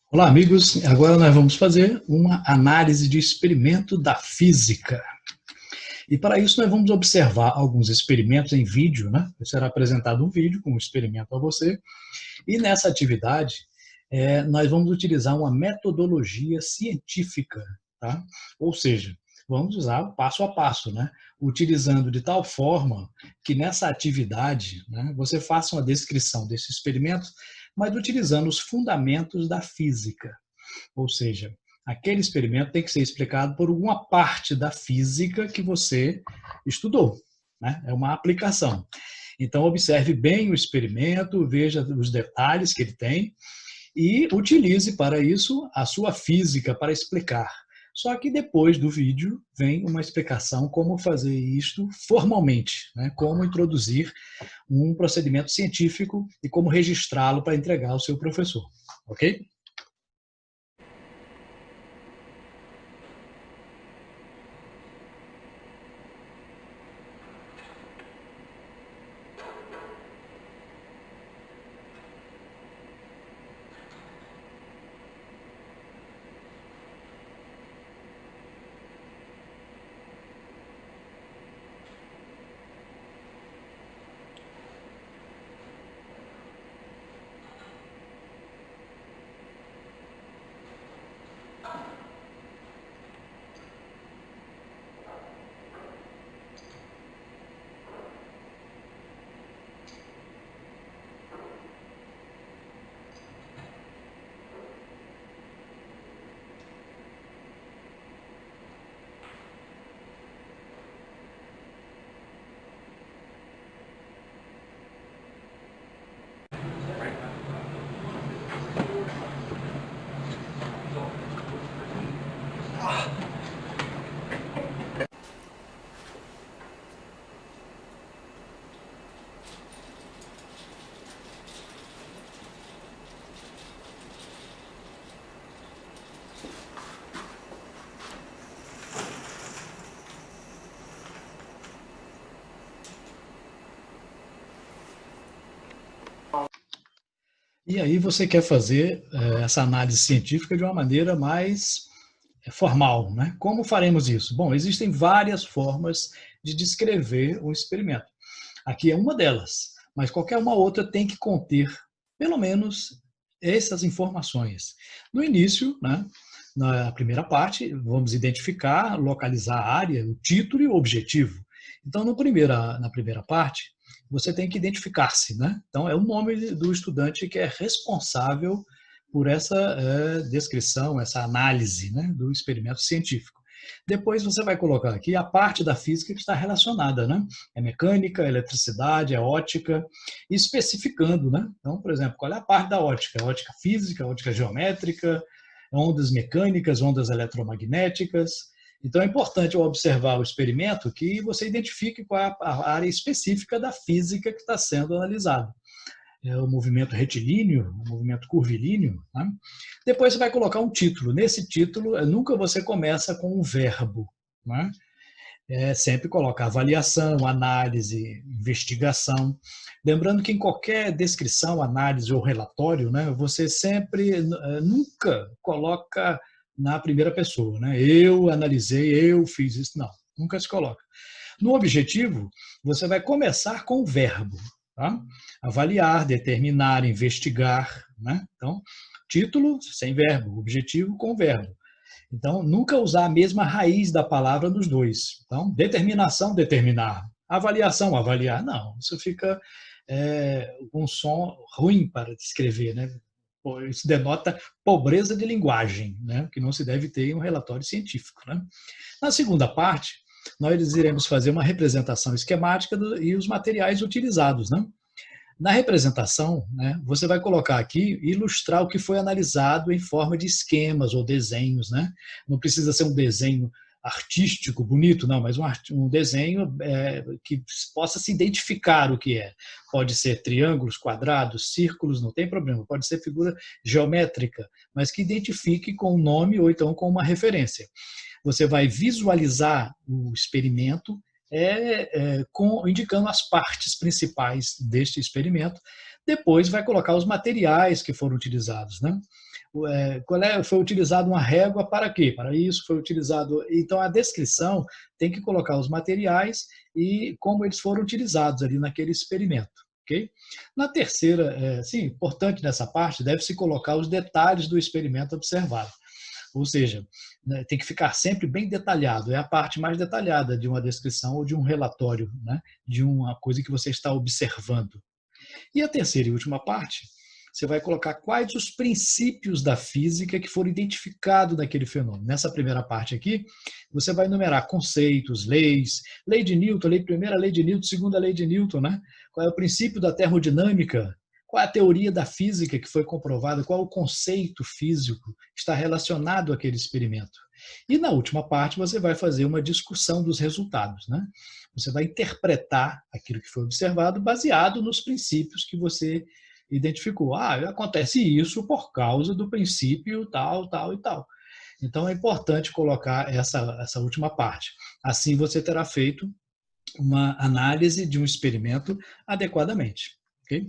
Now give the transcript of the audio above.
Olá, amigos. Agora nós vamos fazer uma análise de experimento da física. E para isso nós vamos observar alguns experimentos em vídeo, né? Será apresentado um vídeo com um experimento a você. E nessa atividade, nós vamos utilizar uma metodologia científica, tá? Ou seja, vamos usar o passo a passo, né? Utilizando de tal forma que nessa atividade, né, você faça uma descrição desse experimento, mas utilizando os fundamentos da física. Ou seja, aquele experimento tem que ser explicado por alguma parte da física que você estudou, né? É uma aplicação. Então, observe bem o experimento, veja os detalhes que ele tem e utilize para isso a sua física para explicar. Só que depois do vídeo vem uma explicação como fazer isto formalmente, né? Como introduzir um procedimento científico e como registrá-lo para entregar ao seu professor, ok? E aí você quer fazer essa análise científica de uma maneira mais formal, né? Como faremos isso? Bom, existem várias formas de descrever um experimento. Aqui é uma delas, mas qualquer uma outra tem que conter, pelo menos, essas informações. No início, né, na primeira parte, vamos identificar, localizar a área, o título e o objetivo. Então, na primeira parte, você tem que identificar-se, né? Então, é o nome do estudante que é responsável por essa descrição, essa análise, né, do experimento científico. Depois você vai colocar aqui a parte da física que está relacionada, né? É mecânica, é eletricidade, é ótica, especificando, né? Então, por exemplo, qual é a parte da ótica? Ótica física, ótica geométrica, ondas mecânicas, ondas eletromagnéticas. Então, é importante ao observar o experimento que você identifique qual é a área específica da física que está sendo analisada. É o movimento retilíneo, o movimento curvilíneo. Né? Depois você vai colocar um título. Nesse título, nunca você começa com um verbo. Né? Sempre coloca avaliação, análise, investigação. Lembrando que em qualquer descrição, análise ou relatório, né, você sempre, nunca coloca na primeira pessoa. Né? Eu analisei, eu fiz isso. Não, nunca se coloca. No objetivo, você vai começar com o verbo. Tá? Avaliar, determinar, investigar. Né? Então, título sem verbo, objetivo com verbo. Então, nunca usar a mesma raiz da palavra nos dois. Então, determinação, determinar. Avaliação, avaliar. Não, isso fica um som ruim para descrever, né? Isso denota pobreza de linguagem, né? Que não se deve ter em um relatório científico. Né? Na segunda parte, nós iremos fazer uma representação esquemática e os materiais utilizados. Né? Na representação, né, você vai colocar aqui, ilustrar o que foi analisado em forma de esquemas ou desenhos. Né? Não precisa ser um desenho artístico, bonito, não, mas um desenho que possa se identificar o que é. Pode ser triângulos, quadrados, círculos, não tem problema. Pode ser figura geométrica, mas que identifique com um nome ou então com uma referência. Você vai visualizar o experimento indicando as partes principais deste experimento, Depois vai colocar os materiais que foram utilizados, né? Foi utilizado uma régua para quê? Para isso foi utilizado. Então a descrição tem que colocar os materiais e como eles foram utilizados ali naquele experimento. Okay? Na terceira, sim, importante nessa parte, deve-se colocar os detalhes do experimento observado. Ou seja, né, tem que ficar sempre bem detalhado. É a parte mais detalhada de uma descrição ou de um relatório, né, de uma coisa que você está observando. E a terceira e última parte, você vai colocar quais os princípios da física que foram identificados naquele fenômeno. Nessa primeira parte aqui, você vai enumerar conceitos, leis, lei de Newton, primeira lei de Newton, segunda lei de Newton, né? Qual é o princípio da termodinâmica, qual é a teoria da física que foi comprovada, qual é o conceito físico que está relacionado àquele experimento. E na última parte você vai fazer uma discussão dos resultados, né? Você vai interpretar aquilo que foi observado baseado nos princípios que você identificou. Acontece isso por causa do princípio tal, tal e tal. Então é importante colocar essa última parte. Assim você terá feito uma análise de um experimento adequadamente. Ok?